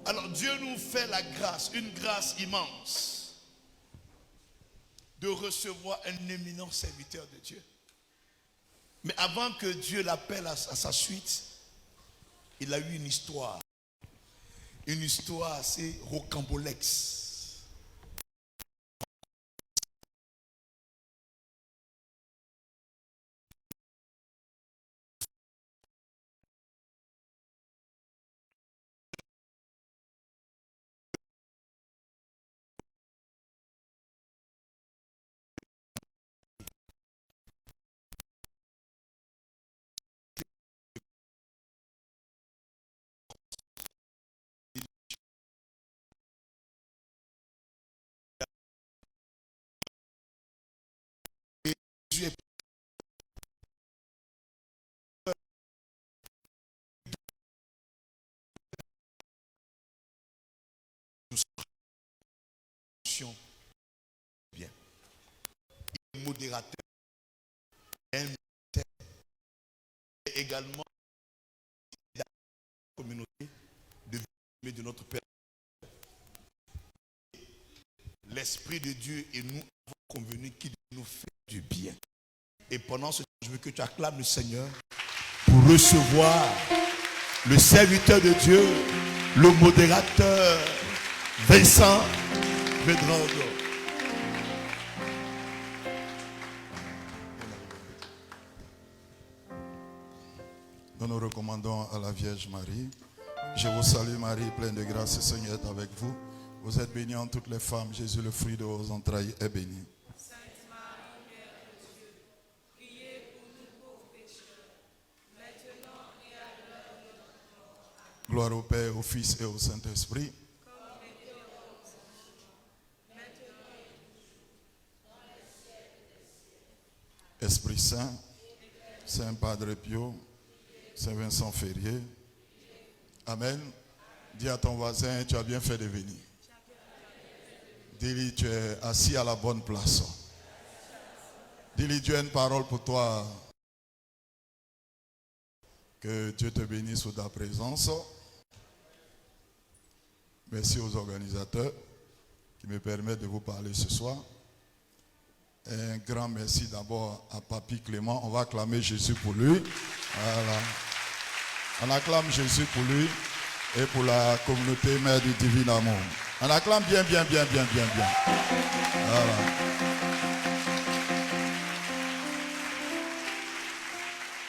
Alors Dieu nous fait la grâce, une grâce immense, de recevoir un éminent serviteur de Dieu. Mais avant que Dieu l'appelle à sa suite, il a eu une histoire assez rocambolexe. Dieu est bien. Il est modérateur, et également la communauté de notre Père. L'Esprit de Dieu et nous avons convenu qu'il nous fait du bien. Et pendant ce temps, je veux que tu acclames le Seigneur pour recevoir le serviteur de Dieu, le modérateur Vincent Vedrando. Nous nous recommandons à la Vierge Marie. Je vous salue Marie, pleine de grâce, le Seigneur est avec vous. Vous êtes bénie en toutes les femmes. Jésus, le fruit de vos entrailles, est béni. Sainte Marie, Mère de Dieu, priez pour nous pauvres pécheurs, maintenant et à l'heure de notre mort. Amen. Gloire au Père, au Fils et au Saint-Esprit. Comme il était au commencement, maintenant et toujours, dans les siècles des siècles. Esprit Saint, Saint Padre Pio, Saint Vincent Ferrier. Amen. Dis à ton voisin, tu as bien fait de venir. Dis-lui, tu es assis à la bonne place. Dis-lui, Dieu a une parole pour toi. Que Dieu te bénisse sous ta présence. Merci aux organisateurs qui me permettent de vous parler ce soir. Un grand merci d'abord à Papy Clément. On va acclamer Jésus pour lui. Voilà. On acclame Jésus pour lui et pour la communauté Mère du Divin Amour. On acclame bien. Voilà.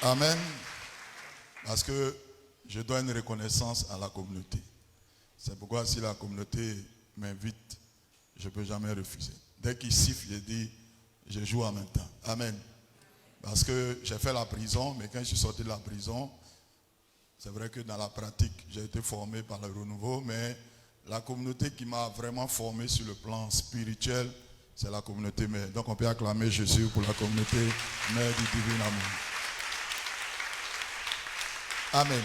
Amen. Parce que je dois une reconnaissance à la communauté. C'est pourquoi si la communauté m'invite, je ne peux jamais refuser. Dès qu'il siffle, je dis, je joue en même temps. Amen. Parce que j'ai fait la prison, mais quand je suis sorti de la prison, c'est vrai que dans la pratique, j'ai été formé par le renouveau, mais la communauté qui m'a vraiment formé sur le plan spirituel, c'est la communauté mère. Donc on peut acclamer Jésus pour la communauté mère du divin amour. Amen.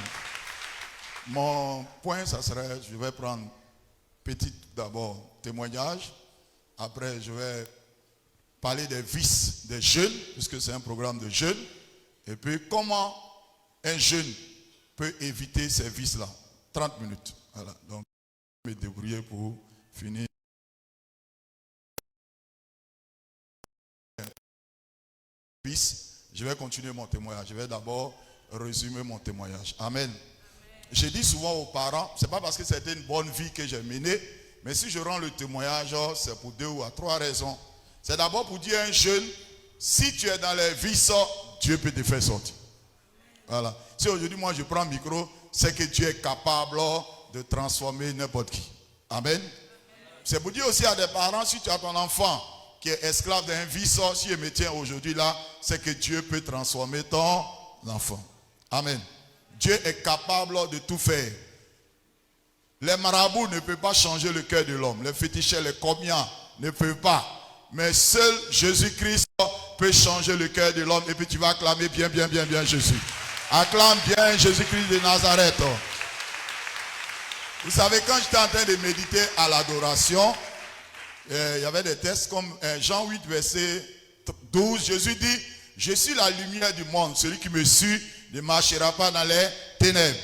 Mon point, ça serait, je vais prendre petit d'abord témoignage, après je vais parler des vices des jeunes, puisque c'est un programme de jeunes, et puis comment un jeune peut éviter ces vices-là. 30 minutes. Voilà. Donc, je vais me débrouiller pour finir. Je vais continuer mon témoignage. Je vais d'abord résumer mon témoignage. Amen. Je dis souvent aux parents, c'est pas parce que c'était une bonne vie que j'ai menée, mais si je rends le témoignage, c'est pour 2 ou 3 raisons. C'est d'abord pour dire à un jeune, si tu es dans les vices, Dieu peut te faire sortir. Voilà. Si aujourd'hui moi je prends le micro, c'est que Dieu est capable de transformer n'importe qui. Amen. C'est pour dire aussi à des parents, si tu as ton enfant qui est esclave d'un vice, si je me tiens aujourd'hui là, c'est que Dieu peut transformer ton enfant. Amen. Dieu est capable de tout faire. Les marabouts ne peuvent pas changer le cœur de l'homme. Les féticheurs, les comiens ne peuvent pas. Mais seul Jésus-Christ peut changer le cœur de l'homme. Et puis tu vas acclamer bien Jésus. Acclame bien Jésus-Christ de Nazareth. Vous savez, quand j'étais en train de méditer à l'adoration, il y avait des textes comme Jean 8, verset 12. Jésus dit, je suis la lumière du monde. Celui qui me suit ne marchera pas dans les ténèbres.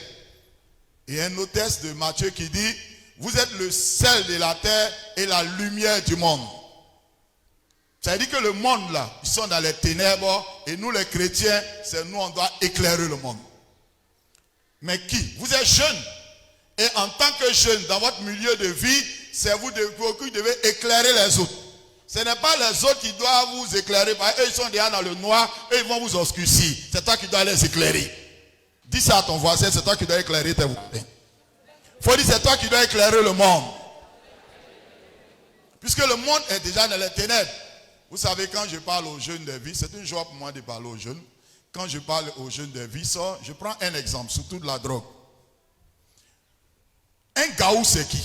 Et un autre texte de Matthieu qui dit, vous êtes le sel de la terre et la lumière du monde. Ça veut dire que le monde là, ils sont dans les ténèbres et nous les chrétiens, c'est nous on doit éclairer le monde. Mais qui? Vous êtes jeunes. Et en tant que jeune, dans votre milieu de vie, c'est vous qui devez éclairer les autres. Ce n'est pas les autres qui doivent vous éclairer. Parce qu'eux, ils sont déjà dans le noir et ils vont vous obscurcir. C'est toi qui dois les éclairer. Dis ça à ton voisin, c'est toi qui dois éclairer tes voisins. Il faut dire, c'est toi qui dois éclairer le monde. Puisque le monde est déjà dans les ténèbres. Vous savez, quand je parle aux jeunes de vie, c'est une joie pour moi de parler aux jeunes. Quand je parle aux jeunes de vie, je prends un exemple, surtout de la drogue. Un gaou, c'est qui?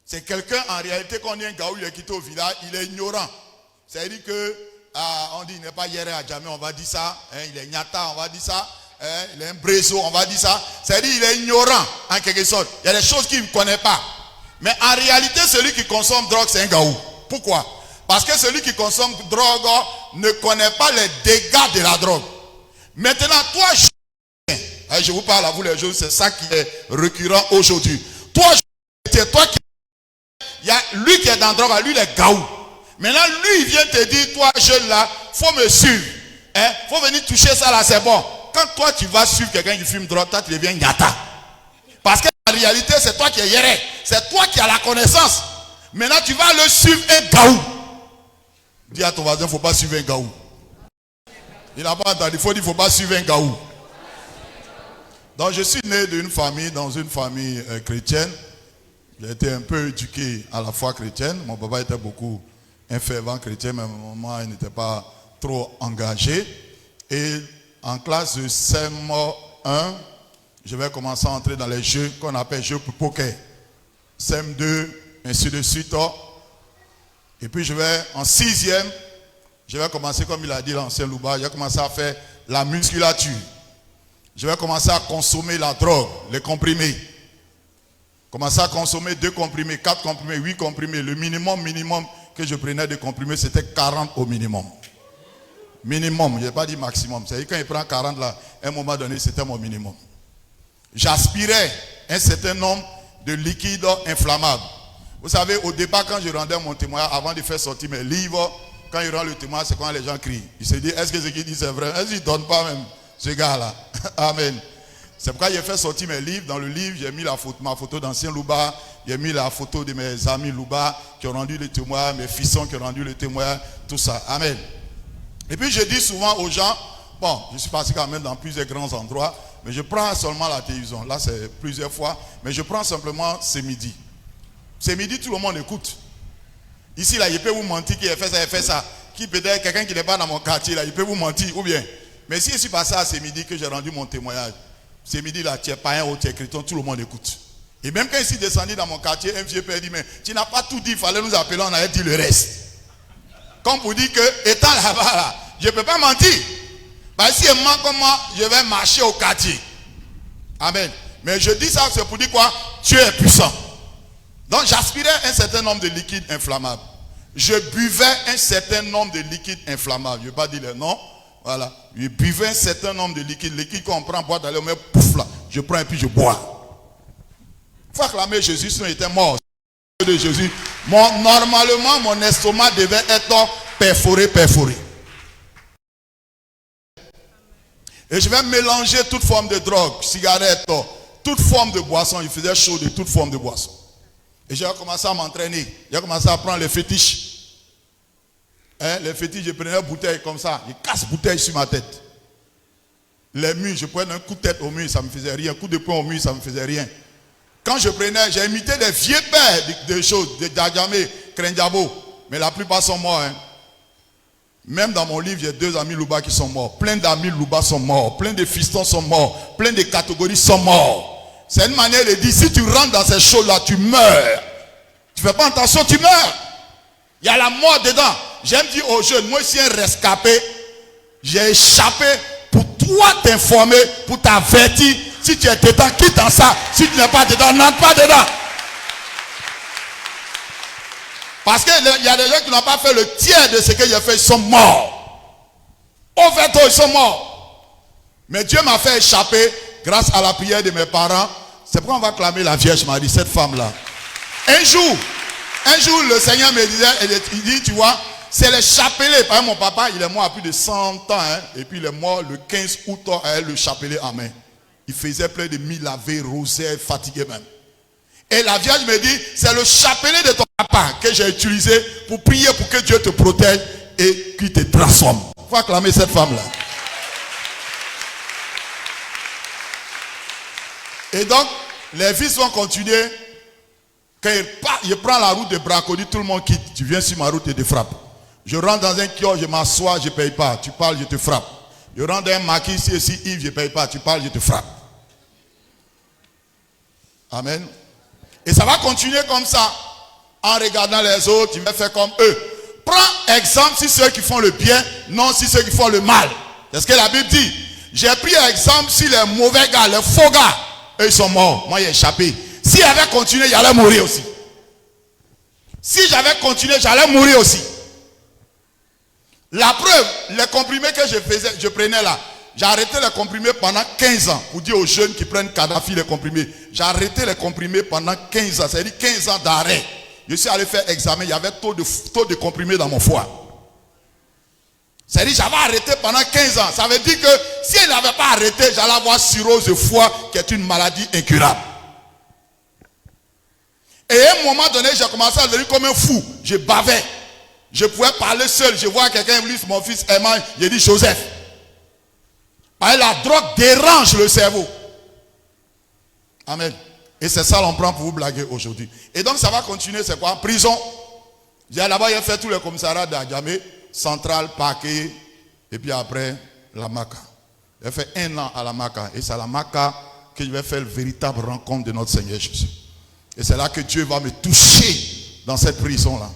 C'est quelqu'un, en réalité, quand on dit un gaou, il est quitté au village, il est ignorant. C'est-à-dire que, on dit, il n'est pas hier à jamais, on va dire ça. Hein, il est nyata, on va dire ça. Hein, il est un bréso, on va dire ça. C'est-à-dire qu'il est ignorant, en quelque sorte. Il y a des choses qu'il ne connaît pas. Mais en réalité, celui qui consomme drogue, c'est un gaou. Pourquoi? Parce que celui qui consomme drogue ne connaît pas les dégâts de la drogue. Maintenant, toi, je vous parle à vous les jeunes, c'est ça qui est récurrent aujourd'hui. Toi, c'est toi qui... Il y a lui qui est dans la drogue, lui, il est gaou. Maintenant, lui, il vient te dire, toi, jeune là, faut me suivre. Hein? Faut venir toucher ça là, c'est bon. Quand toi, tu vas suivre quelqu'un qui fume drogue, toi, tu deviens nyata. Parce qu'en réalité, c'est toi qui es yéré. C'est toi qui as la connaissance. Maintenant, tu vas le suivre un gaou. Dis à ton voisin, il ne faut pas suivre un gaou. Il n'a pas entendu, il faut dire, il ne faut pas suivre un gaou. Donc, je suis né d'une famille, dans une famille chrétienne. J'ai été un peu éduqué à la foi chrétienne. Mon papa était beaucoup un fervent chrétien, mais maman n'était pas trop engagé. Et en classe de CM1, je vais commencer à entrer dans les jeux qu'on appelle jeux pour poker. CM2, ainsi de suite. Et puis je vais en 6e, je vais commencer, comme il a dit l'ancien Louba, je vais commencer à faire la musculature. Je vais commencer à consommer la drogue, les comprimés. Commencer à consommer 2 comprimés, 4 comprimés, 8 comprimés. Le minimum que je prenais de comprimés, c'était 40 au minimum. Minimum, je n'ai pas dit maximum. C'est-à-dire quand il prend 40 là, à un moment donné, c'était mon minimum. J'aspirais un certain nombre de liquides inflammables. Vous savez, au départ, quand je rendais mon témoignage, avant de faire sortir mes livres, quand il rend le témoignage, c'est quand les gens crient. Il se dit, est-ce que ce qu'il dit c'est vrai? Est-ce qu'il ne donne pas même ce gars-là? Amen. C'est pourquoi j'ai fait sortir mes livres. Dans le livre, j'ai mis ma photo d'ancien Louba. J'ai mis la photo de mes amis Louba qui ont rendu le témoignage, mes fils qui ont rendu le témoignage, tout ça. Amen. Et puis je dis souvent aux gens, bon, je suis passé quand même dans plusieurs grands endroits, mais je prends seulement la télévision. Là, c'est plusieurs fois, mais je prends simplement ce midi. Ce midi, tout le monde écoute. Ici, là, il peut vous mentir qu'il a fait ça. Qui peut-être quelqu'un qui n'est pas dans mon quartier, là, il peut vous mentir, ou bien. Mais si je suis passé à ce midi que j'ai rendu mon témoignage, ce midi là, tu es païen ou tu es chrétien, tout le monde écoute. Et même quand je suis descendu dans mon quartier, un vieux père dit, mais tu n'as pas tout dit, il fallait nous appeler, on avait dit le reste. Comme pour dire que, étant là-bas, là, je ne peux pas mentir. Parce que si je mens comme moi, je vais marcher au quartier. Amen. Mais je dis ça, c'est pour dire quoi? Dieu est puissant. Donc j'aspirais un certain nombre de liquides inflammables. Je buvais un certain nombre de liquides inflammables. Je ne vais pas dire les noms. Voilà. Je buvais un certain nombre de liquides. Liquides qu'on prend, boire d'aller, on met pouf là. Je prends et puis je bois. Il faut acclamer Jésus, sinon il était mort. De Jésus. Normalement, mon estomac devait être perforé. Et je vais mélanger toute forme de drogue, cigarette, toute forme de boisson. Il faisait chaud de toute forme de boisson. Et j'ai commencé à m'entraîner. J'ai commencé à prendre les fétiches. Hein, les fétiches, je prenais une bouteille comme ça. Je casse bouteille sur ma tête. Les murs, je prenais un coup de tête au mur, ça ne me faisait rien. Un coup de poing au mur, ça ne me faisait rien. Quand je prenais, j'ai imité des vieux pères de choses, de Djadjamé, Krendiabo. Mais la plupart sont morts. Hein. Même dans mon livre, j'ai 2 amis Louba qui sont morts. Plein d'amis Louba sont morts. Plein de fistons sont morts. Plein de catégories sont morts. C'est une manière de dire, si tu rentres dans ces choses-là, tu meurs. Tu ne fais pas attention, tu meurs. Il y a la mort dedans. J'aime dire aux jeunes, moi je suis un rescapé. J'ai échappé pour toi t'informer, pour t'avertir. Si tu es dedans, quitte dans ça. Si tu n'es pas dedans, n'entre pas dedans. Parce qu'il y a des gens qui n'ont pas fait le tiers de ce que j'ai fait, ils sont morts. Au fait, ils sont morts. Mais Dieu m'a fait échapper grâce à la prière de mes parents. C'est pourquoi on va clamer la Vierge Marie, cette femme-là. Un jour, le Seigneur me disait, il dit, tu vois, c'est le chapelet. Par exemple, mon papa, il est mort à plus de 100 ans. Et puis il est mort le 15 août avec le chapelet en main. Il faisait plein de mille lavés, rosaires, fatigué même. Et la Vierge me dit, c'est le chapelet de ton papa que j'ai utilisé pour prier pour que Dieu te protège et qu'il te transforme. Il faut acclamer cette femme-là. Et donc, les vies vont continuer. Quand il prend la route de Bracody, tout le monde quitte. Tu viens sur ma route et te frappe. Je rentre dans un kiosque, je m'assois, je ne paye pas. Tu parles, je te frappe. Je rentre dans un maquis ici, Yves, je ne paye pas. Tu parles, je te frappe. Amen. Et ça va continuer comme ça. En regardant les autres, tu vas faire comme eux. Prends exemple sur ceux qui font le bien, non sur ceux qui font le mal. C'est ce que la Bible dit. J'ai pris exemple sur les mauvais gars, les faux gars. Eux, ils sont morts. Moi, j'ai échappé. Si j'avais continué, j'allais mourir aussi. Si j'avais continué, j'allais mourir aussi. La preuve, les comprimés que je prenais là, j'ai arrêté les comprimés pendant 15 ans. Pour dire aux jeunes qui prennent Kadhafi les comprimés. J'ai arrêté les comprimés pendant 15 ans. C'est-à-dire 15 ans d'arrêt. Je suis allé faire examen, il y avait taux de comprimés dans mon foie. C'est-à-dire j'avais arrêté pendant 15 ans. Ça veut dire que si elle n'avait pas arrêté, j'allais avoir cirrhose de foie, qui est une maladie incurable. Et à un moment donné, j'ai commencé à devenir comme un fou. Je bavais. Je pouvais parler seul. Je vois quelqu'un, mon fils aimant, j'ai dit Joseph. Parce que la drogue dérange le cerveau. Amen. Et c'est ça l'on prend pour vous blaguer aujourd'hui. Et donc ça va continuer, c'est quoi? Prison. Là-bas, j'ai fait tous les commissariats d'Adjamé, Central, Parquet, et puis après, la Maca. J'ai fait 1 an à la Maca. Et c'est à la Maca que je vais faire la véritable rencontre de notre Seigneur Jésus. Et c'est là que Dieu va me toucher dans cette prison-là.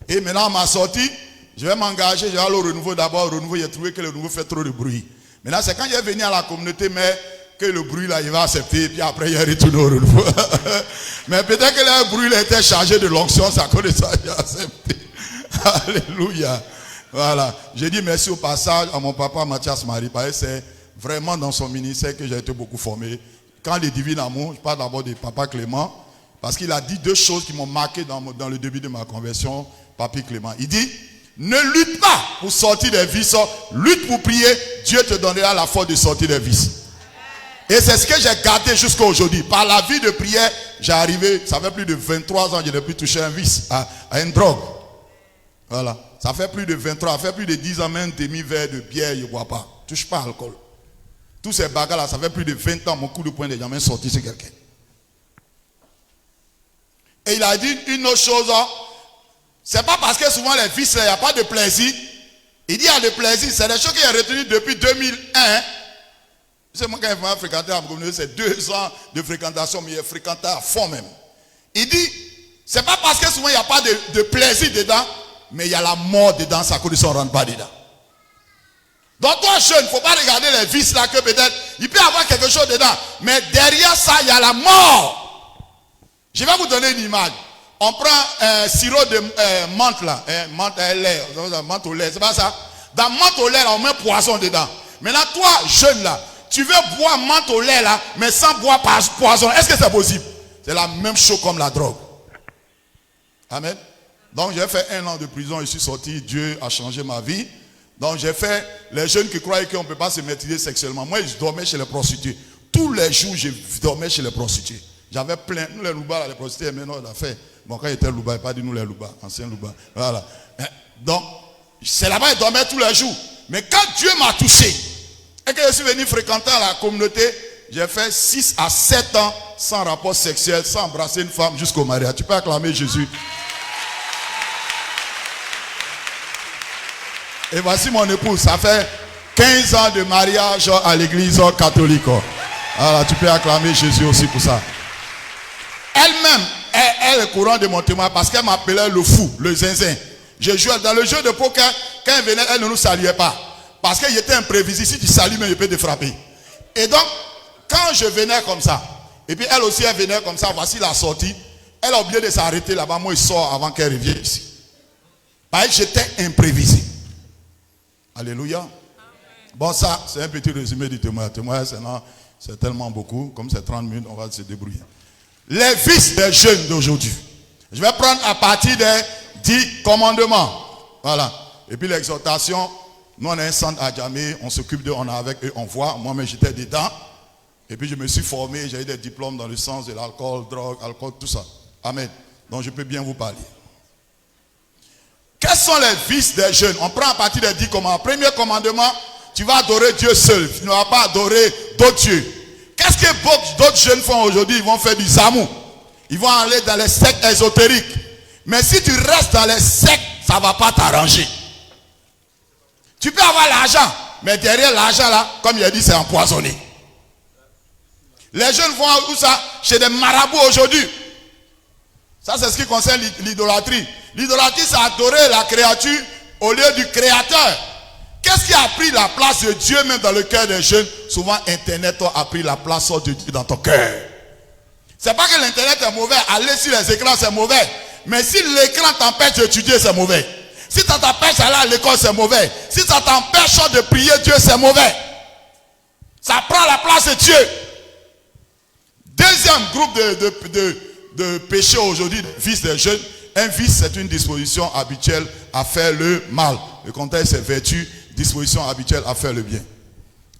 Et maintenant, à ma sortie, je vais m'engager, je vais aller au renouveau d'abord. Au renouveau, j'ai trouvé que le renouveau fait trop de bruit. Maintenant, c'est quand il est venu à la communauté, mais que le bruit là, il va accepter. Et puis après, il est retourné au renouveau. Mais peut-être que le bruit là, était chargé de l'onction, ça connaît ça, il a accepté. Alléluia. Voilà. J'ai dit merci au passage à mon papa Mathias Marie, parce que c'est vraiment dans son ministère que j'ai été beaucoup formé. Quand les divines amours, je parle d'abord de papa Clément, parce qu'il a dit 2 choses qui m'ont marqué dans le début de ma conversion, papy Clément. Il dit, ne lutte pas pour sortir des vices, lutte pour prier, Dieu te donnera la force de sortir des vices. Et c'est ce que j'ai gardé jusqu'à aujourd'hui. Par la vie de prière, j'ai arrivé, ça fait plus de 23 ans que je n'ai plus touché un vice, à une drogue. Voilà. Ça fait plus de 23, ça fait plus de 10 ans, même demi-verre de bière, je ne bois pas. Touche pas à l'alcool. Tous ces bagarres là, ça fait plus de 20 ans, mon coup de poing n'est jamais sorti sur quelqu'un. Et il a dit une autre chose, c'est pas parce que souvent les vices, il n'y a pas de plaisir. Il dit il y a de plaisir, c'est des choses qu'il a retenues depuis 2001. C'est moi quand il m'a fréquenté à ma communauté, c'est 2 ans de fréquentation, mais il est fréquenté à fond même. Il dit, c'est pas parce que souvent il n'y a pas de plaisir dedans, mais il y a la mort dedans, ça cause qu'on ne rentre pas dedans. Donc toi jeune, il ne faut pas regarder les vices là que peut-être, il peut y avoir quelque chose dedans, mais derrière ça, il y a la mort. Je vais vous donner une image. On prend un sirop de menthe là, menthe au lait, c'est pas ça? Dans menthe au lait là, on met poison dedans. Maintenant toi jeune là, tu veux boire menthe au lait là, mais sans boire poison. Est-ce que c'est possible? C'est la même chose comme la drogue. Amen. Donc j'ai fait 1 an de prison, je suis sorti, Dieu a changé ma vie. Donc j'ai fait les jeunes qui croyaient qu'on ne peut pas se maîtriser sexuellement. Moi, je dormais chez les prostituées. Tous les jours, je dormais chez les prostituées. J'avais plein, nous les loubas, les prostituées, maintenant on a fait. Bon, quand il était louba, il n'a pas dit nous les loubas, anciens loubas. Voilà. Donc, c'est là-bas, je dormais tous les jours. Mais quand Dieu m'a touché, et que je suis venu fréquenter la communauté, j'ai fait 6 à 7 ans sans rapport sexuel, sans embrasser une femme jusqu'au mariage. Tu peux acclamer Jésus. Et voici mon épouse, ça fait 15 ans de mariage à l'église catholique. Alors tu peux acclamer Jésus aussi pour ça. Elle-même, elle est courant de mon témoin parce qu'elle m'appelait le fou, le zinzin. Je jouais dans le jeu de poker, quand elle venait, elle ne nous saluait pas. Parce qu'elle était imprévisible, si tu salues, mais je peux te frapper. Et donc, quand je venais comme ça, et puis elle aussi, elle venait comme ça, voici la sortie, elle a oublié de s'arrêter là-bas, moi je sors avant qu'elle revienne ici. Parce que j'étais imprévisible. Alléluia. Amen. Bon, ça, c'est un petit résumé du témoignage. Le témoignage, c'est tellement beaucoup. Comme c'est 30 minutes, on va se débrouiller. Les vices des jeunes d'aujourd'hui. Je vais prendre à partir des 10 commandements. Voilà. Et puis l'exhortation, nous on a un centre à Djamé, on s'occupe d'eux, on est avec eux, on voit. Moi-même j'étais dedans. Et puis je me suis formé, j'ai eu des diplômes dans le sens de l'alcool, drogue, alcool, tout ça. Amen. Donc je peux bien vous parler. Quels sont les vices des jeunes? On prend à partir des 10 commandements. Premier commandement, tu vas adorer Dieu seul. Tu ne vas pas adorer d'autres dieux. Qu'est-ce que d'autres jeunes font aujourd'hui? Ils vont faire du zamou. Ils vont aller dans les sectes ésotériques. Mais si tu restes dans les sectes, ça ne va pas t'arranger. Tu peux avoir l'argent, mais derrière l'argent là, comme il a dit, c'est empoisonné. Les jeunes vont où ça? Chez des marabouts aujourd'hui. Ça, c'est ce qui concerne l'idolâtrie. L'idolâtrie, c'est adorer la créature au lieu du créateur. Qu'est-ce qui a pris la place de Dieu même dans le cœur des jeunes? Souvent, Internet a pris la place de Dieu dans ton cœur. C'est pas que l'Internet est mauvais. Aller sur les écrans, c'est mauvais. Mais si l'écran t'empêche d'étudier, c'est mauvais. Si ça t'empêche d'aller à l'école, c'est mauvais. Si ça t'empêche de prier Dieu, c'est mauvais. Ça prend la place de Dieu. Deuxième groupe de péchés aujourd'hui, vice des jeunes. Un vice, c'est une disposition habituelle à faire le mal. Le contexte, c'est vertu, disposition habituelle à faire le bien.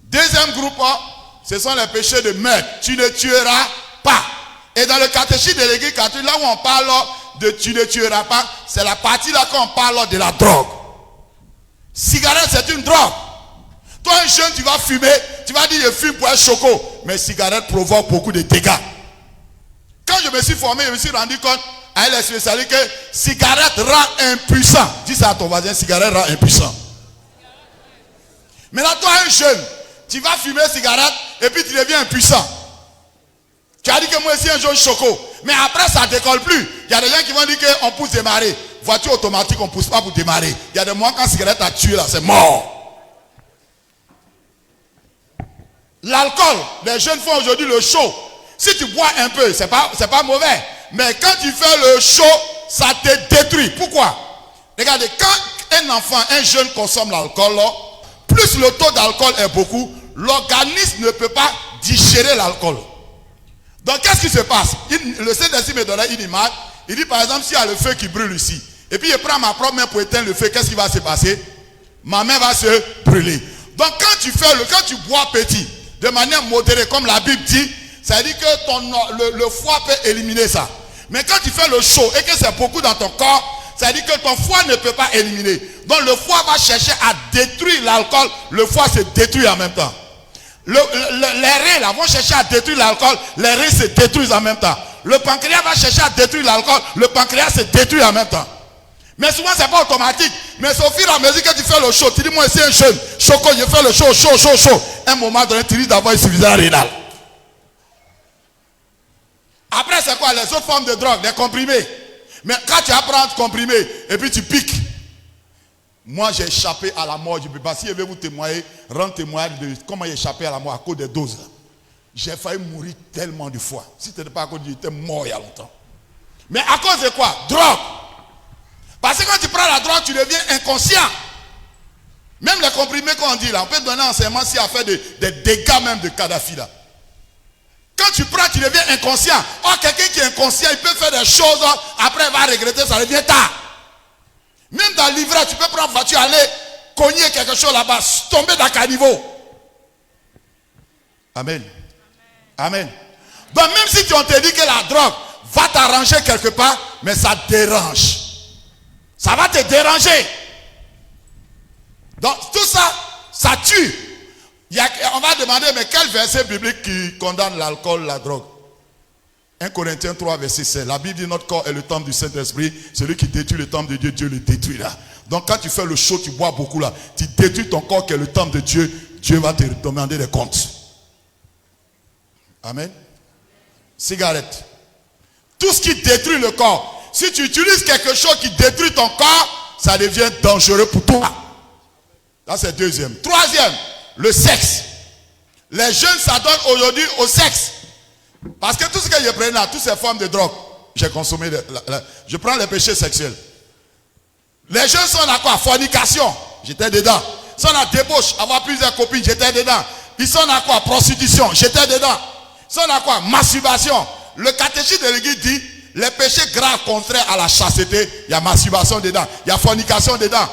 Deuxième groupe, ce sont les péchés de meurtre. Tu ne tueras pas. Et dans le catéchisme de l'église catholique, là où on parle de tu ne tueras pas, c'est la partie là quand on parle de la drogue. Cigarette, c'est une drogue. Toi, un jeune, tu vas fumer, tu vas dire je fume pour un choco. Mais cigarette provoque beaucoup de dégâts. Quand je me suis formé, je me suis rendu compte avec les spécialistes que cigarette rend impuissant. Dis ça à ton voisin, cigarette rend impuissant. Maintenant, toi, un jeune, tu vas fumer cigarette et puis tu deviens impuissant. Tu as dit que moi aussi un jaune choco. Mais après, ça ne décolle plus. Il y a des gens qui vont dire qu'on pousse démarrer. Voiture automatique, on ne pousse pas pour démarrer. Il y a des moments quand la cigarette a tué là, c'est mort. L'alcool, les jeunes font aujourd'hui le show. Si tu bois un peu, c'est pas mauvais. Mais quand tu fais le show, ça te détruit. Pourquoi? Regardez, quand un enfant, un jeune consomme l'alcool, plus le taux d'alcool est beaucoup, l'organisme ne peut pas digérer l'alcool. Donc qu'est-ce qui se passe? Le Saint-Esprit me donnait une image. Il dit par exemple, s'il y a le feu qui brûle ici, et puis je prends ma propre main pour éteindre le feu, qu'est-ce qui va se passer? Ma main va se brûler. Donc quand tu bois petit, de manière modérée, comme la Bible dit, ça veut dire que le foie peut éliminer ça. Mais quand tu fais le chaud et que c'est beaucoup dans ton corps, ça veut dire que ton foie ne peut pas éliminer. Donc le foie va chercher à détruire l'alcool, le foie se détruit en même temps. Les reins là vont chercher à détruire l'alcool, les reins se détruisent en même temps. Le pancréas va chercher à détruire l'alcool, le pancréas se détruit en même temps. Mais souvent c'est pas automatique. Mais c'est au fur et à mesure que tu fais le chaud, tu dis moi c'est un jeune, choco, je fais le chaud. Un moment donné, tu dis d'avoir une insuffisance rénale. Après c'est quoi? Les autres formes de drogue, les comprimés. Mais quand tu apprends à te comprimer et puis tu piques. Moi j'ai échappé à la mort, je ne peux pas. Si je vais vous témoigner, rendre témoignage de comment j'ai échappé à la mort à cause des doses. J'ai failli mourir tellement de fois. Si ce n'était pas à cause de j'étais mort il y a longtemps. Mais à cause de quoi? Drogue. Parce que quand tu prends la drogue, tu deviens inconscient. Même les comprimés qu'on dit là, on peut te donner un enseignement si à faire des dégâts même de Kadhafi là. Quand tu prends, tu deviens inconscient. Or, quelqu'un qui est inconscient, il peut faire des choses, après il va regretter, ça devient tard. Même dans l'ivraie, tu peux prendre une voiture, aller cogner quelque chose là-bas, tomber dans caniveau. Amen. Amen. Donc même si on te dit que la drogue va t'arranger quelque part, mais ça te dérange. Ça va te déranger. Donc tout ça, ça tue. On va demander, mais quel verset biblique qui condamne l'alcool, la drogue? 1 Corinthiens 3, verset 7. La Bible dit notre corps est le temple du Saint-Esprit. Celui qui détruit le temple de Dieu, Dieu le détruira. Donc quand tu fais le chaud, tu bois beaucoup là. Tu détruis ton corps qui est le temple de Dieu. Dieu va te demander des comptes. Amen. Cigarette. Tout ce qui détruit le corps. Si tu utilises quelque chose qui détruit ton corps, ça devient dangereux pour toi. Ça c'est deuxième. Troisième, le sexe. Les jeunes s'adonnent aujourd'hui au sexe. Parce que tout ce que je prends là, toutes ces formes de drogue, j'ai consommé, je prends les péchés sexuels. Les jeunes sont à quoi? Fornication, j'étais dedans. Ils sont à débauche, avoir plusieurs copines, j'étais dedans. Ils sont à quoi? Prostitution, j'étais dedans. Ils sont à quoi? Masturbation. le catéchisme de l'église dit, les péchés graves contraires à la chasteté, il y a masturbation dedans, il y a fornication dedans.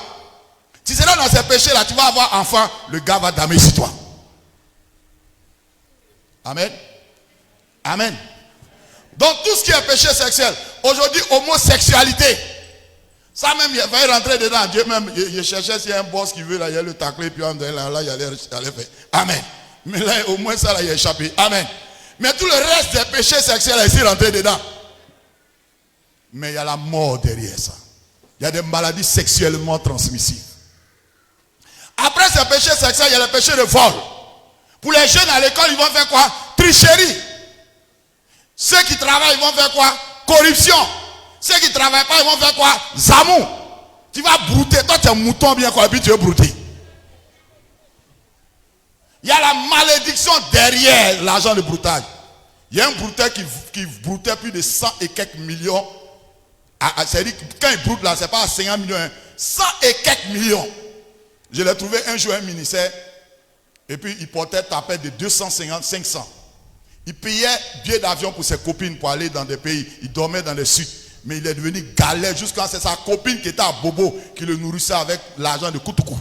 Si c'est là dans ces péchés-là, tu vas avoir enfant, le gars va damer sur toi. Amen. Amen. Donc tout ce qui est péché sexuel, aujourd'hui homosexualité, ça même il va rentrer dedans. Dieu même, il cherchait s'il y a un boss qui veut là, il y a le tacler, puis là, il allait faire. Amen. Mais là, au moins ça, là, il a échappé. Amen. Mais tout le reste des péchés sexuels est ici rentré dedans. Mais il y a la mort derrière ça. Il y a des maladies sexuellement transmissibles. Après ces péchés sexuels, il y a les péchés de vol. Pour les jeunes à l'école, ils vont faire quoi? Tricherie. Ceux qui travaillent, ils vont faire quoi? Corruption. Ceux qui ne travaillent pas, ils vont faire quoi? Zamou. Tu vas brouter. Toi, tu es un mouton bien quoi, et puis tu veux brouter. Il y a la malédiction derrière l'argent de broutage. Il y a un brouteur qui broutait plus de 100 et quelques millions. C'est-à-dire que quand il broute là, ce n'est pas à 50 millions. 100 et quelques millions. Je l'ai trouvé un jour à un ministère. Et puis il portait tapette de 250, 500. Il payait billets d'avion pour ses copines pour aller dans des pays. Il dormait dans des suites. Mais il est devenu galère jusqu'à c'est sa copine qui était à Bobo qui le nourrissait avec l'argent de Koutoukou.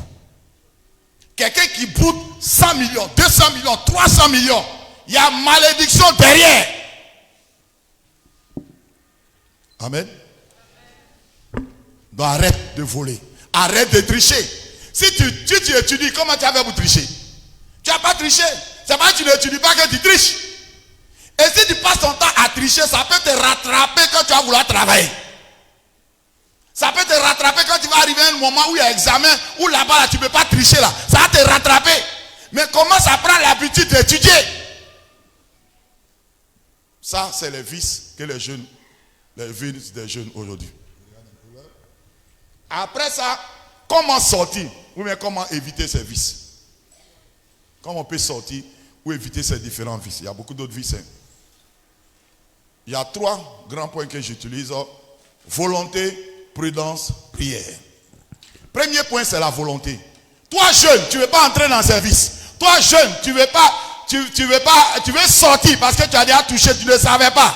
Quelqu'un qui broute 100 millions, 200 millions, 300 millions. Il y a malédiction derrière. Amen. Donc arrête de voler. Arrête de tricher. Si tu étudies, comment tu as fait pour tricher? Tu n'as pas triché. C'est pas que tu n'étudies pas que tu triches. Et si tu passes ton temps à tricher, ça peut te rattraper quand tu vas vouloir travailler. Ça peut te rattraper quand tu vas arriver à un moment où il y a examen, où là-bas, là, tu ne peux pas tricher là. Ça va te rattraper. Mais commence à prendre l'habitude d'étudier. Ça, c'est les vices que les vices des jeunes aujourd'hui. Après ça, comment sortir? Ou bien comment éviter ces vices? Comment on peut sortir ou éviter ces différents vices? Il y a beaucoup d'autres vices. Il y a 3 grands points que j'utilise. Volonté, prudence, prière. Premier point, c'est la volonté. Toi, jeune, tu ne veux pas entrer dans ces vices. Toi, jeune, tu veux sortir parce que tu as déjà touché, tu ne savais pas.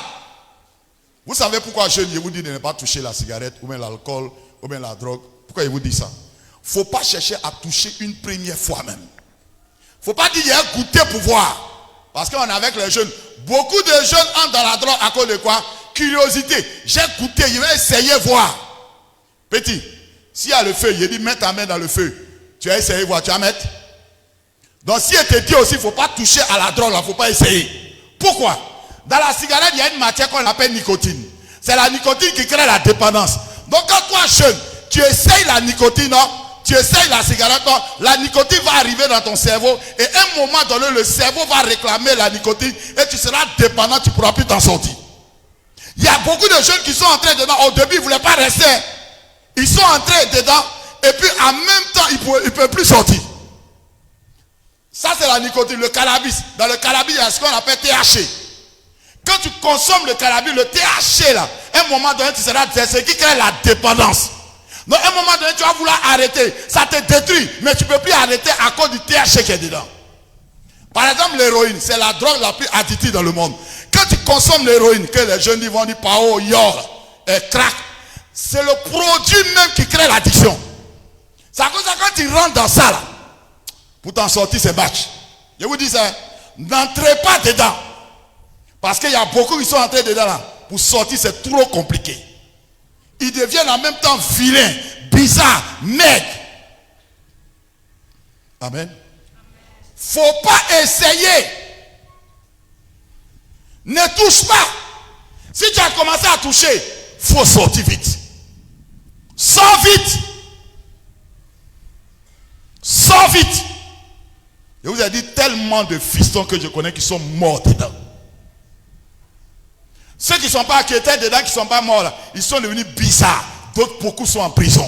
Vous savez pourquoi jeune, je vous dis de ne pas toucher la cigarette, ou bien l'alcool, ou bien la drogue. Pourquoi il vous dit ça? Il ne faut pas chercher à toucher une première fois même. Il ne faut pas dire qu'il y a un goûter pour voir. Parce qu'on est avec les jeunes. Beaucoup de jeunes entrent dans la drogue à cause de quoi? Curiosité. J'ai goûté, je vais essayer voir. Petit, s'il y a le feu, il dit mets ta main dans le feu. Tu as essayé voir, tu vas mettre. Donc si il te dit aussi, il ne faut pas toucher à la drogue, il ne faut pas essayer. Pourquoi? Dans la cigarette, il y a une matière qu'on appelle nicotine. C'est la nicotine qui crée la dépendance. Donc quand toi jeune, tu essayes la nicotine, non? Tu essayes la cigarette, non? La nicotine va arriver dans ton cerveau et à un moment donné, le cerveau va réclamer la nicotine et tu seras dépendant, tu ne pourras plus t'en sortir. Il y a beaucoup de jeunes qui sont entrés dedans. Au début, ils ne voulaient pas rester. Ils sont entrés dedans et puis en même temps, ils ne peuvent plus sortir. Ça, c'est la nicotine, le cannabis. Dans le cannabis, il y a ce qu'on appelle THC. Quand tu consommes le cannabis, le THC, là, à un moment donné, tu seras c'est ce qui crée la dépendance. Donc, à un moment donné, tu vas vouloir arrêter. Ça te détruit, mais tu ne peux plus arrêter à cause du THC qui est dedans. Par exemple, l'héroïne, c'est la drogue la plus addictive dans le monde. Quand tu consommes l'héroïne, que les jeunes vont dire pao, yor, et crack, c'est le produit même qui crée l'addiction. C'est à cause de ça, quand tu rentres dans ça, là, pour t'en sortir, c'est batch. Je vous dis ça, n'entrez pas dedans. Parce qu'il y a beaucoup qui sont entrés dedans là. Pour sortir, c'est trop compliqué. Ils deviennent en même temps vilains, bizarres, maigres. Amen. Faut pas essayer. Ne touche pas. Si tu as commencé à toucher, faut sortir vite. Sors vite. Sors vite. Je vous ai dit tellement de fistons que je connais qui sont morts dedans. Ceux qui ne sont pas qui étaient dedans, qui ne sont pas morts là, ils sont devenus bizarres. D'autres, beaucoup sont en prison.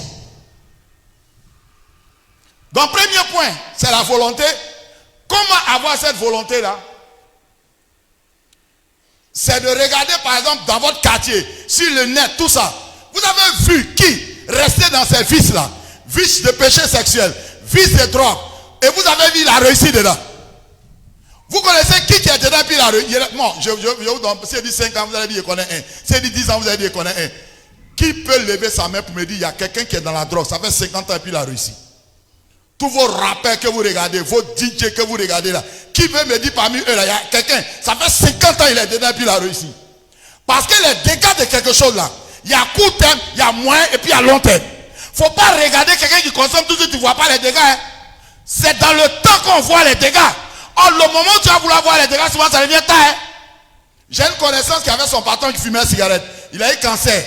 Donc, premier point, c'est la volonté. Comment avoir cette volonté-là? C'est de regarder, par exemple, dans votre quartier, sur le net, tout ça. Vous avez vu qui restait dans ces vices-là? Vices de péché sexuel, vices de drogue. Et vous avez vu la réussite dedans. Vous connaissez qui est dedans puis il a bon, je vous donne, si il dit 5 ans, vous allez dire il connaît un. Si il dit 10 ans, vous allez dire il connaît un. Qui peut lever sa main pour me dire il y a quelqu'un qui est dans la drogue, ça fait 50 ans puis il a réussi. Tous vos rappeurs que vous regardez, vos DJ que vous regardez là, qui veut me dire parmi eux là, il y a quelqu'un, ça fait 50 ans il est dedans puis il a réussi. Parce que les dégâts de quelque chose là, il y a court terme, il y a moyen et puis il y a long terme. Faut pas regarder quelqu'un qui consomme tout de suite, tu ne vois pas les dégâts. Hein. C'est dans le temps qu'on voit les dégâts. Or, le moment où tu vas vouloir voir les dégâts, souvent ça devient tard. Hein. J'ai une connaissance qui avait son patron qui fumait une cigarette. Il a eu cancer.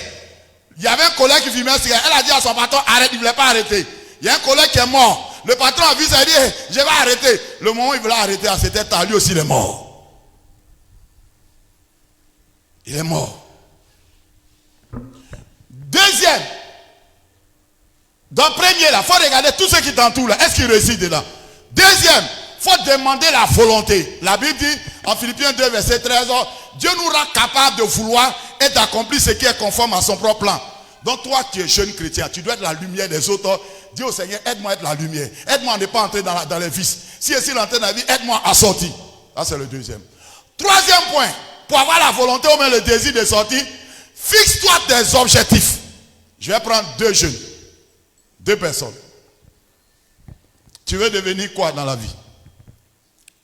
Il y avait un collègue qui fumait une cigarette. Elle a dit à son patron, arrête, il ne voulait pas arrêter. Il y a un collègue qui est mort. Le patron a vu ça, il a dit, hey, je vais arrêter. Le moment où il voulait arrêter, c'était tard, lui aussi il est mort. Il est mort. Deuxième. Dans le premier là, il faut regarder tous ceux qui t'entourent là. Est-ce qu'ils réussissent dedans? Deuxième, il faut demander la volonté. La Bible dit en Philippiens 2 verset 13, Dieu nous rend capable de vouloir et d'accomplir ce qui est conforme à son propre plan. Donc toi qui es jeune chrétien, tu dois être la lumière des autres. Dis au Seigneur, aide-moi à être la lumière. Aide-moi à ne pas entrer dans les vices. Si je suis entré dans la vie, aide-moi à sortir. Ça c'est le deuxième. Troisième point, pour avoir la volonté ou même le désir de sortir, fixe-toi des objectifs. Je vais prendre deux jeunes. Deux personnes. Tu veux devenir quoi dans la vie?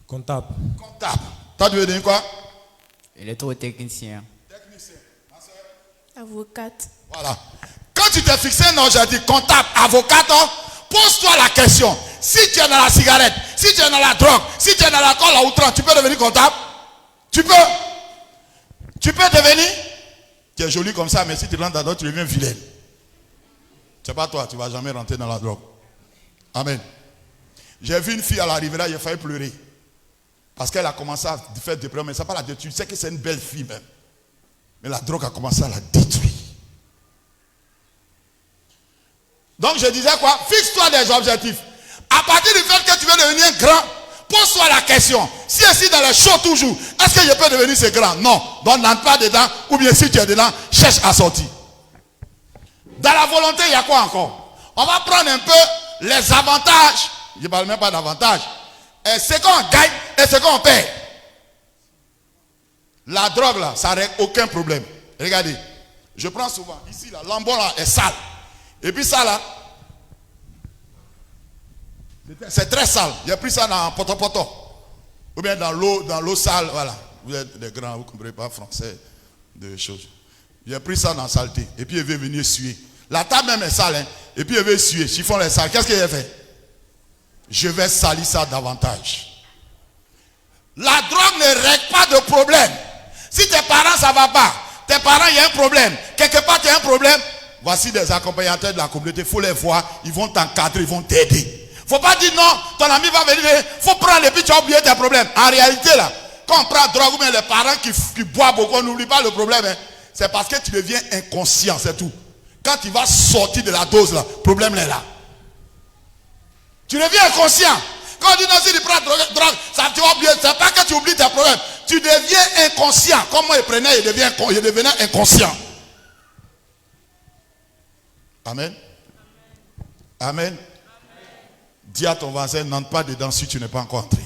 Comptable. Comptable. Toi, tu veux devenir quoi? Électrotechnicien. Technicien. Avocate. Voilà. Quand tu t'es fixé un objectif, comptable, avocate, pose-toi la question. Si tu es dans la cigarette, si tu es dans la drogue, si tu es dans l'alcool à outrance, tu peux devenir comptable? Tu peux? Tu peux devenir? Tu es joli comme ça, mais si tu rentres dans la drogue, tu deviens vilain. C'est pas toi, tu ne vas jamais rentrer dans la drogue. Amen. J'ai vu une fille à la rivière, j'ai failli pleurer. Parce qu'elle a commencé à faire des problèmes, mais ça pas la détruire. Tu sais que c'est une belle fille même. Mais la drogue a commencé à la détruire. Donc je disais quoi? Fixe-toi des objectifs. À partir du fait que tu veux devenir grand, pose-toi la question. Si je suis dans les shows toujours, est-ce que je peux devenir ce grand? Non. Donc n'entre pas dedans, ou bien si tu es dedans, cherche à sortir. Dans la volonté, il y a quoi encore? On va prendre un peu les avantages. Je ne parle même pas d'avantages. Et ce qu'on gagne et ce qu'on perd. La drogue là, ça ne règle aucun problème. Regardez. Je prends souvent. Ici là, l'embon là est sale. Et puis ça là, c'est très sale. J'ai pris ça dans poto-poto. Ou bien dans l'eau sale. Voilà. Vous êtes des grands, vous ne comprenez pas français de choses. J'ai pris ça dans la saleté. Et puis il veut venir suer. La table même est sale. Hein? Et puis il veut suer. Chiffon les sales. Qu'est-ce qu'il a fait? Je vais salir ça davantage. La drogue ne règle pas de problème. Si tes parents ça ne va pas, tes parents il y a un problème, quelque part il y a un problème, voici des accompagnateurs de la communauté, il faut les voir, ils vont t'encadrer, ils vont t'aider. Il ne faut pas dire non, ton ami va venir, il faut prendre et puis tu as oublié tes problèmes. En réalité là, quand on prend drogue ou bien les parents qui boivent beaucoup, on n'oublie pas le problème. Hein. C'est parce que tu deviens inconscient, c'est tout. Quand tu vas sortir de la dose là, le problème est là. Tu deviens inconscient. Quand on dit non, si tu prends drogue, ça tu vas oublier. C'est pas que tu oublies tes problèmes. Tu deviens inconscient. Comme moi, il devenait inconscient. Amen. Amen. Dis à ton voisin, n'entre pas dedans si tu n'es pas encore entré.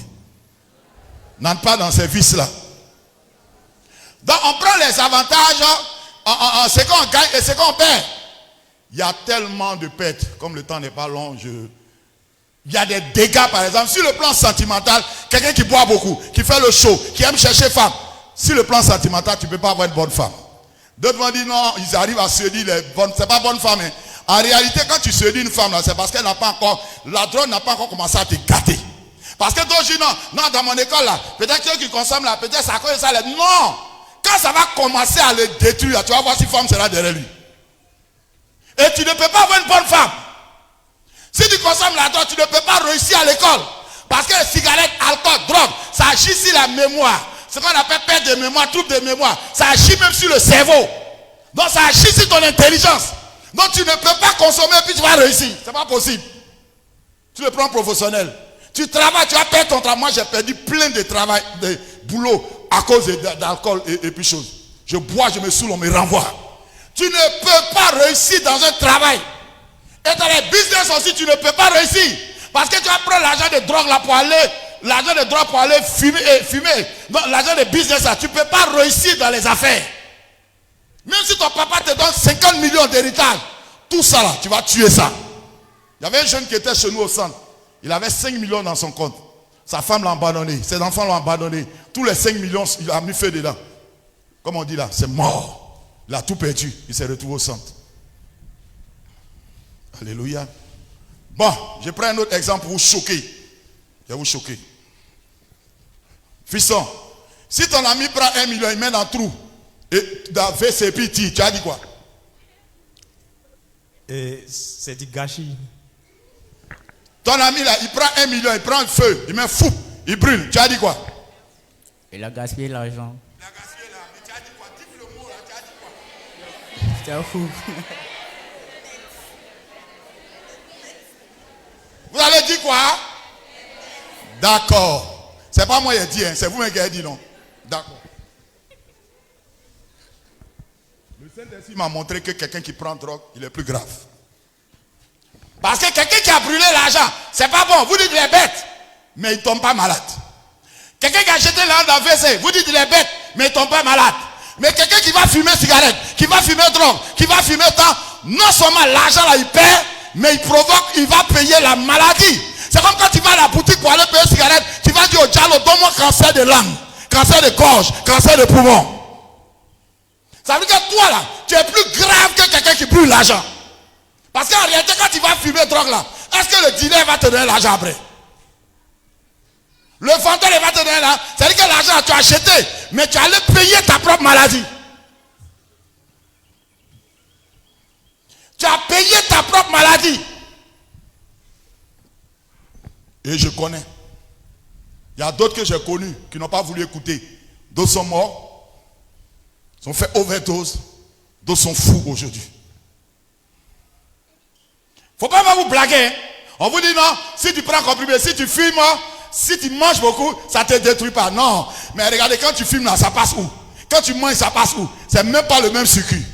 N'entre pas dans ces vices-là. Donc, on prend les avantages, ce qu'on gagne et ce qu'on perd. Il y a tellement de pertes. Comme le temps n'est pas long, il y a des dégâts, par exemple, sur le plan sentimental, quelqu'un qui boit beaucoup, qui fait le show, qui aime chercher femme. Sur le plan sentimental, tu ne peux pas avoir une bonne femme. D'autres vont dire non, ils arrivent à se dire, c'est pas bonne femme. Hein. En réalité, quand tu se dis une femme, c'est parce qu'elle n'a pas encore, la drogue n'a pas encore commencé à te gâter. Parce que d'autres disent non, dans mon école là, peut-être que ceux qui consomment là, peut-être ça cause ça. Non! Quand ça va commencer à le détruire, tu vas voir si femme sera derrière lui. Et tu ne peux pas avoir une bonne femme. Si tu consommes la drogue, tu ne peux pas réussir à l'école. Parce que les cigarettes, alcool, drogue, ça agit sur la mémoire. Ce qu'on appelle perte de mémoire, trouble de mémoire. Ça agit même sur le cerveau. Donc ça agit sur ton intelligence. Donc tu ne peux pas consommer et puis tu vas réussir. C'est pas possible. Tu le prends professionnel. Tu travailles, tu vas perdre ton travail. Moi j'ai perdu plein de travail, de boulot à cause d'alcool et puis choses. Je bois, je me saoule, on me renvoie. Tu ne peux pas réussir dans un travail. Et dans les business aussi, tu ne peux pas réussir. Parce que tu vas prendre l'argent de drogue là pour aller l'argent de drogue pour aller fumer. Donc, l'argent de business, là, tu ne peux pas réussir dans les affaires. Même si ton papa te donne 50 millions d'héritage, tout ça là, tu vas tuer ça. Il y avait un jeune qui était chez nous au centre. Il avait 5 millions dans son compte. Sa femme l'a abandonné. Ses enfants l'ont abandonné. Tous les 5 millions, il a mis feu dedans. Comme on dit là, c'est mort. Il a tout perdu. Il s'est retrouvé au centre. Alléluia. Bon, je prends un autre exemple pour vous choquer. Je vais vous choquer. Fiston, si ton ami prend 1 million, il met dans le trou, et dans VCP, tu as dit quoi? Et c'est du gâchis. Ton ami là, il prend 1 million, il prend le feu, il met fou, il brûle. Tu as dit quoi? Il a gaspillé l'argent. Il a gaspillé là, mais tu as dit quoi? Dis le mot là, tu as dit quoi? C'est un fou. Vous avez dit quoi? D'accord. C'est pas moi qui ai dit, hein, c'est vous-même qui avez dit non. D'accord. Le Saint-Esprit m'a montré que quelqu'un qui prend drogue, il est plus grave. Parce que quelqu'un qui a brûlé l'argent, c'est pas bon. Vous dites qu'il est bête, mais il ne tombe pas malade. Quelqu'un qui a jeté l'argent dans le WC, vous dites qu'il est bête, mais il ne tombe pas malade. Mais quelqu'un qui va fumer cigarette, qui va fumer drogue, qui va fumer temps, non seulement l'argent là il perd, mais il provoque, il va payer la maladie. C'est comme quand tu vas à la boutique pour aller payer une cigarette, tu vas dire au dialogue, donne-moi cancer de langue, cancer de gorge, cancer de poumon. Ça veut dire que toi là, tu es plus grave que quelqu'un qui brûle l'argent. Parce qu'en réalité, quand tu vas fumer drogue là, est-ce que le dealer va te donner l'argent après? Le fantôme va te donner là. C'est-à-dire que l'argent tu as acheté, mais tu allais payer ta propre maladie. Tu as payé ta propre maladie. Et je connais. Il y a d'autres que j'ai connus qui n'ont pas voulu écouter. D'autres sont morts. Ils ont fait overdose. D'autres sont fous aujourd'hui. Il ne faut pas vous blaguer. Hein. On vous dit non, si tu prends un comprimé, si tu fumes, si tu manges beaucoup, ça ne te détruit pas. Non. Mais regardez, quand tu fumes là, ça passe où? Quand tu manges, ça passe où? C'est même pas le même circuit.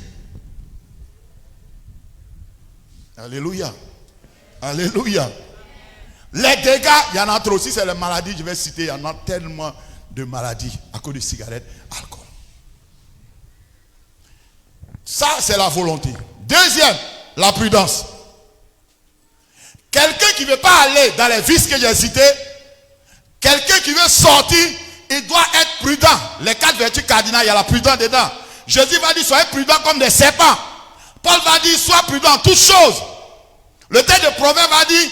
Alléluia. Alléluia. Les dégâts, il y en a trop. Si c'est les maladies, je vais citer, il y en a tellement de maladies à cause de cigarettes, alcool. Ça, c'est la volonté. Deuxième, la prudence. Quelqu'un qui ne veut pas aller dans les vices que j'ai cités, quelqu'un qui veut sortir, il doit être prudent. Les 4 vertus cardinales, il y a la prudence dedans. Jésus va dire, soyez prudents comme des serpents. Paul va dire, sois prudent en toutes choses. Le texte de Proverbe va dire,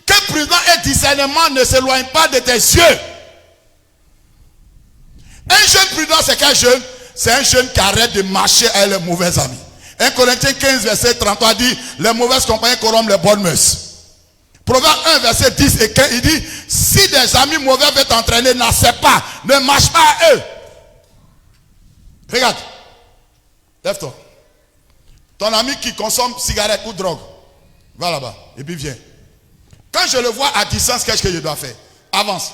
que prudent et discernement ne s'éloignent pas de tes yeux. Un jeune prudent, c'est quel jeune? C'est un jeune qui arrête de marcher avec les mauvais amis. 1 Corinthiens 15, verset 33 dit, les mauvaises compagnies corrompent les bonnes mœurs. Proverbe 1, verset 10 et 15, il dit, si des amis mauvais veulent t'entraîner, n'accepte pas, ne marche pas à eux. Regarde, lève-toi. Ton ami qui consomme cigarette ou drogue, va là-bas, et puis viens. Quand je le vois à distance, qu'est-ce que je dois faire? Avance.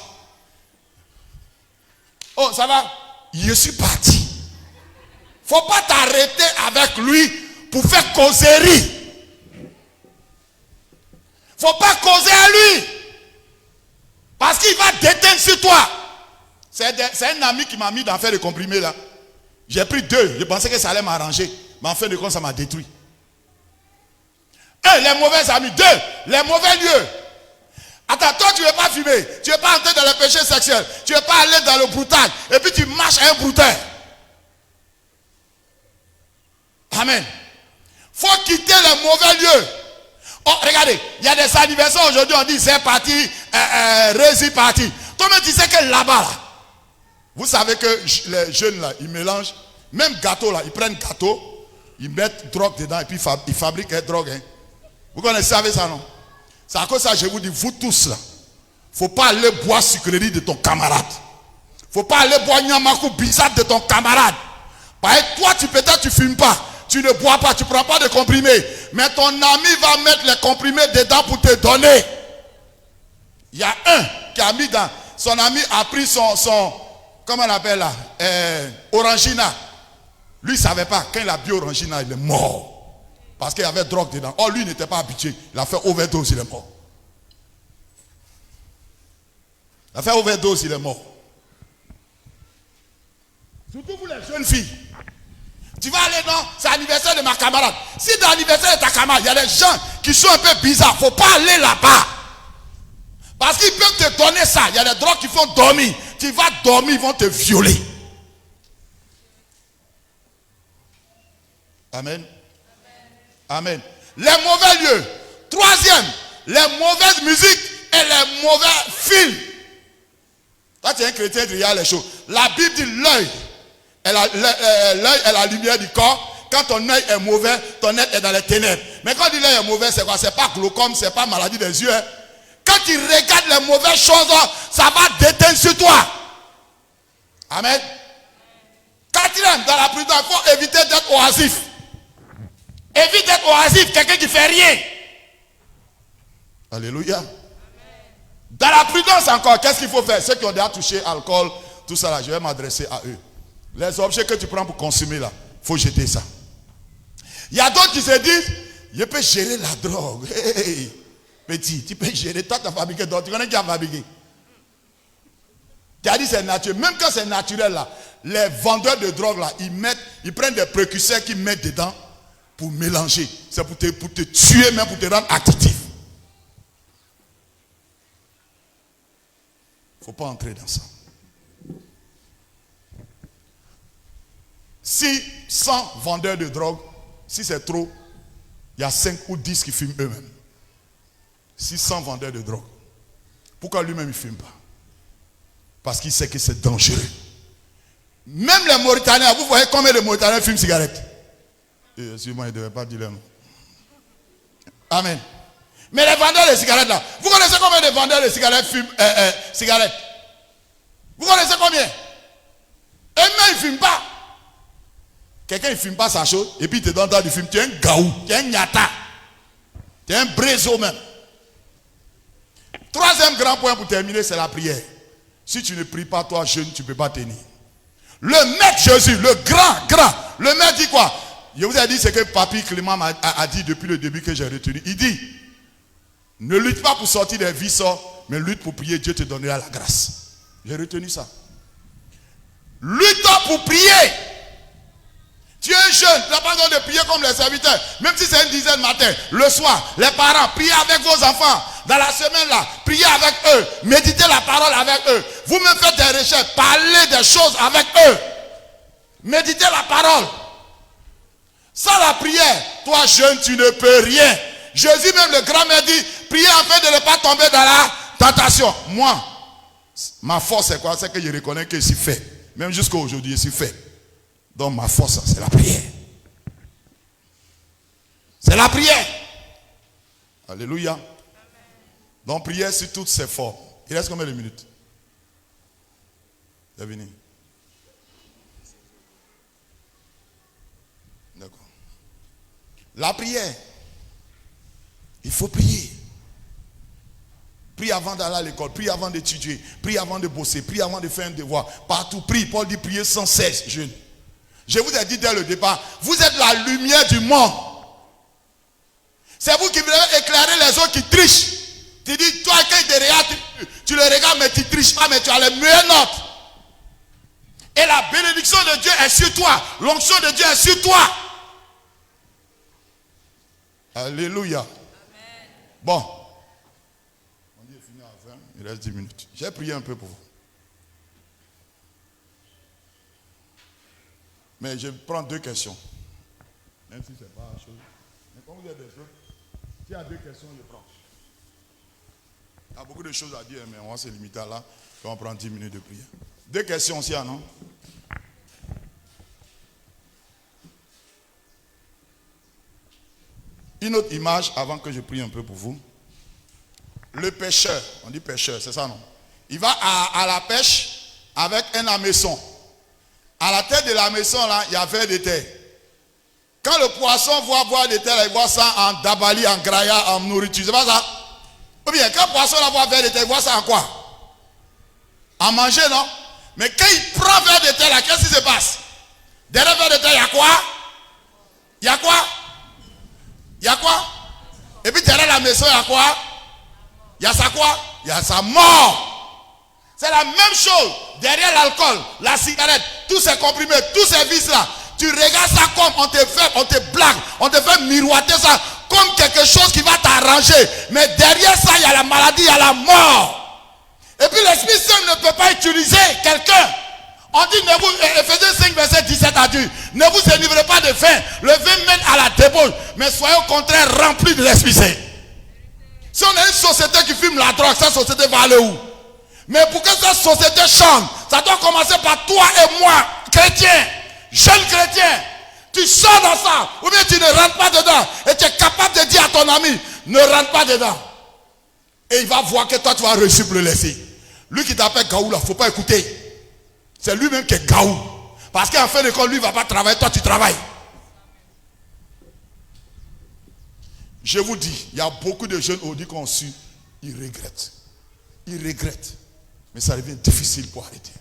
Oh, ça va? Je suis parti. Faut pas t'arrêter avec lui pour faire causerie. Faut pas causer à lui. Parce qu'il va déteindre sur toi. C'est un ami qui m'a mis dans faire le comprimé là. J'ai pris 2. Je pensais que ça allait m'arranger. Mais en fin de compte, ça m'a détruit. 1, les mauvais amis. 2, les mauvais lieux. Attends, toi tu ne veux pas fumer. Tu ne veux pas entrer dans le péché sexuel. Tu ne veux pas aller dans le broutage. Et puis tu marches à un brouteur. Amen. Il faut quitter les mauvais lieux. Oh, regardez, il y a des anniversaires aujourd'hui, on dit c'est parti, réussi parti. Toi-même tu sais que là-bas, là, vous savez que les jeunes là, ils mélangent, même gâteau là, ils prennent gâteau, ils mettent drogue dedans et puis ils fabriquent une drogue. Hein. Vous connaissez ça non? C'est à cause de ça que je vous dis, vous tous là, il ne faut pas aller boire sucrerie de ton camarade. Il ne faut pas aller boire nyamakou bizarre de ton camarade. Parce que toi, peut-être tu ne fumes pas. Tu ne bois pas, tu ne prends pas de comprimés. Mais ton ami va mettre les comprimés dedans pour te donner. Il y a un qui a mis dans... Son ami a pris son comment on appelle là? Orangina. Lui, il ne savait pas. Quand il a bu Orangina, il est mort. Parce qu'il y avait drogue dedans. Oh, lui, il n'était pas habitué. Il a fait overdose, il est mort. Il a fait overdose, il est mort. Surtout pour les jeunes filles. Tu vas aller dans, c'est l'anniversaire de ma camarade. Si dans l'anniversaire de ta camarade, il y a des gens qui sont un peu bizarres, il ne faut pas aller là-bas. Parce qu'ils peuvent te donner ça. Il y a des drogues qui font dormir. Tu vas dormir, ils vont te violer. Amen. Amen. Les mauvais lieux. Troisième, les mauvaises musiques et les mauvais films. Toi, tu es un chrétien, tu regardes les choses. La Bible dit l'œil est la lumière du corps. Quand ton œil est mauvais, ton œil est dans les ténèbres. Mais quand on dit l'œil est mauvais, c'est quoi? C'est pas glaucome, c'est pas maladie des yeux. Hein. Quand tu regardes les mauvaises choses, ça va déteindre sur toi. Amen. Quatrième, dans la prudence, il faut éviter d'être oisif. Évite d'être oisif, quelqu'un qui fait rien. Alléluia. Dans la prudence encore, qu'est-ce qu'il faut faire? Ceux qui ont déjà touché alcool, tout ça là, je vais m'adresser à eux. Les objets que tu prends pour consommer là, il faut jeter ça. Il y a d'autres qui se disent, je peux gérer la drogue. Hey, petit, tu peux gérer. Toi, tu as fabriqué d'autres. Tu connais qui a fabriqué? Tu as dit c'est naturel. Même quand c'est naturel là, les vendeurs de drogue là, ils prennent des précurseurs qu'ils mettent dedans pour mélanger. C'est pour te tuer, même pour te rendre actif. Il ne faut pas entrer dans ça. Si 100 vendeurs de drogue, si c'est trop, il y a 5 ou 10 qui fument eux-mêmes. Si 100 vendeurs de drogue, pourquoi lui-même il ne fume pas? Parce qu'il sait que c'est dangereux. Même les Mauritaniens, vous voyez combien de Mauritaniens fument cigarette? Excusez-moi, il ne devait pas dire le nom. Amen. Mais les vendeurs de cigarettes là, vous connaissez combien de vendeurs de cigarettes fument cigarettes? Vous connaissez combien? Et même ils ne fument pas. Quelqu'un ne fume pas sa chose, et puis il te donne temps de fumer. Tu es un gaou, tu es un nyata, tu es un brézo même. Troisième grand point pour terminer, c'est la prière. Si tu ne pries pas, toi jeune, tu ne peux pas tenir. Le maître Jésus, le grand, le maître dit quoi? Je vous ai dit ce que Papy Clément a dit depuis le début que j'ai retenu. Il dit, ne lutte pas pour sortir des vices, mais lutte pour prier, Dieu te donnera la grâce. J'ai retenu ça. Lutte pour prier. Tu es jeune, tu n'as pas besoin de prier comme les serviteurs. Même si c'est une dizaine matin, le soir, les parents, priez avec vos enfants. Dans la semaine là, priez avec eux. Méditez la parole avec eux. Vous me faites des recherches, parlez des choses avec eux. Méditez la parole. Sans la prière, toi jeune, tu ne peux rien. Jésus même, le grand-mère dit, priez afin de ne pas tomber dans la tentation. Moi, ma force c'est quoi? C'est que je reconnais que je suis fait. Même jusqu'à aujourd'hui, je suis fait. Donc ma force, c'est la prière. C'est la prière. Alléluia. Donc prière sur toutes ses formes. Il reste combien de minutes? C'est fini. D'accord. La prière. Il faut prier. Prie avant d'aller à l'école, prie avant d'étudier, prie avant de bosser, prie avant de faire un devoir. Partout, prie. Paul dit prier sans cesse, jeune. Je vous ai dit dès le départ, vous êtes la lumière du monde. C'est vous qui voulez éclairer les autres qui trichent. Tu dis, toi, quand il te regarde, tu le regardes, mais tu ne triches pas, mais tu as les meilleures notes. Et la bénédiction de Dieu est sur toi. L'onction de Dieu est sur toi. Alléluia. Amen. Bon. On dit fini à 20, il reste 10 minutes. J'ai prié un peu pour vous. Mais je prends 2 questions. Même si ce n'est pas la chose. Mais quand vous êtes des choses, s'il y a 2 questions, je prends. Il y a beaucoup de choses à dire, mais on va se limiter à là. On va prendre 10 minutes de prière. 2 questions aussi, non? Une autre image avant que je prie un peu pour vous. Le pêcheur, on dit pêcheur, c'est ça non? Il va à la pêche avec un hameçon. À la tête de la maison là, il y a vers de terre. Quand le poisson voit boire de terre, il voit ça en dabali, en graïa, en nourriture. C'est pas ça? Ou bien quand le poisson là voit vers de terre, il voit ça en quoi? En manger, non? Mais quand il prend vers de terre là, qu'est-ce qui se passe? Derrière vers de terre, il y a quoi? Il y a quoi? Il y a quoi? Et puis derrière la maison, il y a quoi? Il y a ça quoi? Il y a sa mort. C'est la même chose. Derrière l'alcool, la cigarette, tous ces comprimés, tous ces vices-là. Tu regardes ça comme on te blague, on te fait miroiter ça comme quelque chose qui va t'arranger. Mais derrière ça, il y a la maladie, il y a la mort. Et puis l'Esprit Saint ne peut pas utiliser quelqu'un. On dit, Ephésiens 5, verset 17 a dit, ne vous enivrez pas de vin. Le vin mène à la débauche. Mais soyez au contraire remplis de l'Esprit Saint. Si on a une société qui fume la drogue, cette société va aller où? Mais pour que cette société change, ça doit commencer par toi et moi, chrétiens, jeunes chrétiens. Tu sors dans ça, ou bien tu ne rentres pas dedans. Et tu es capable de dire à ton ami, ne rentre pas dedans. Et il va voir que toi tu vas réussir pour le laisser. Lui qui t'appelle Gaou là, il ne faut pas écouter. C'est lui-même qui est Gaou. Parce qu'en fin de compte, lui ne va pas travailler, toi tu travailles. Je vous dis, il y a beaucoup de jeunes aujourd'hui qui ont su, ils regrettent. Ils regrettent. Mais ça devient difficile pour arrêter.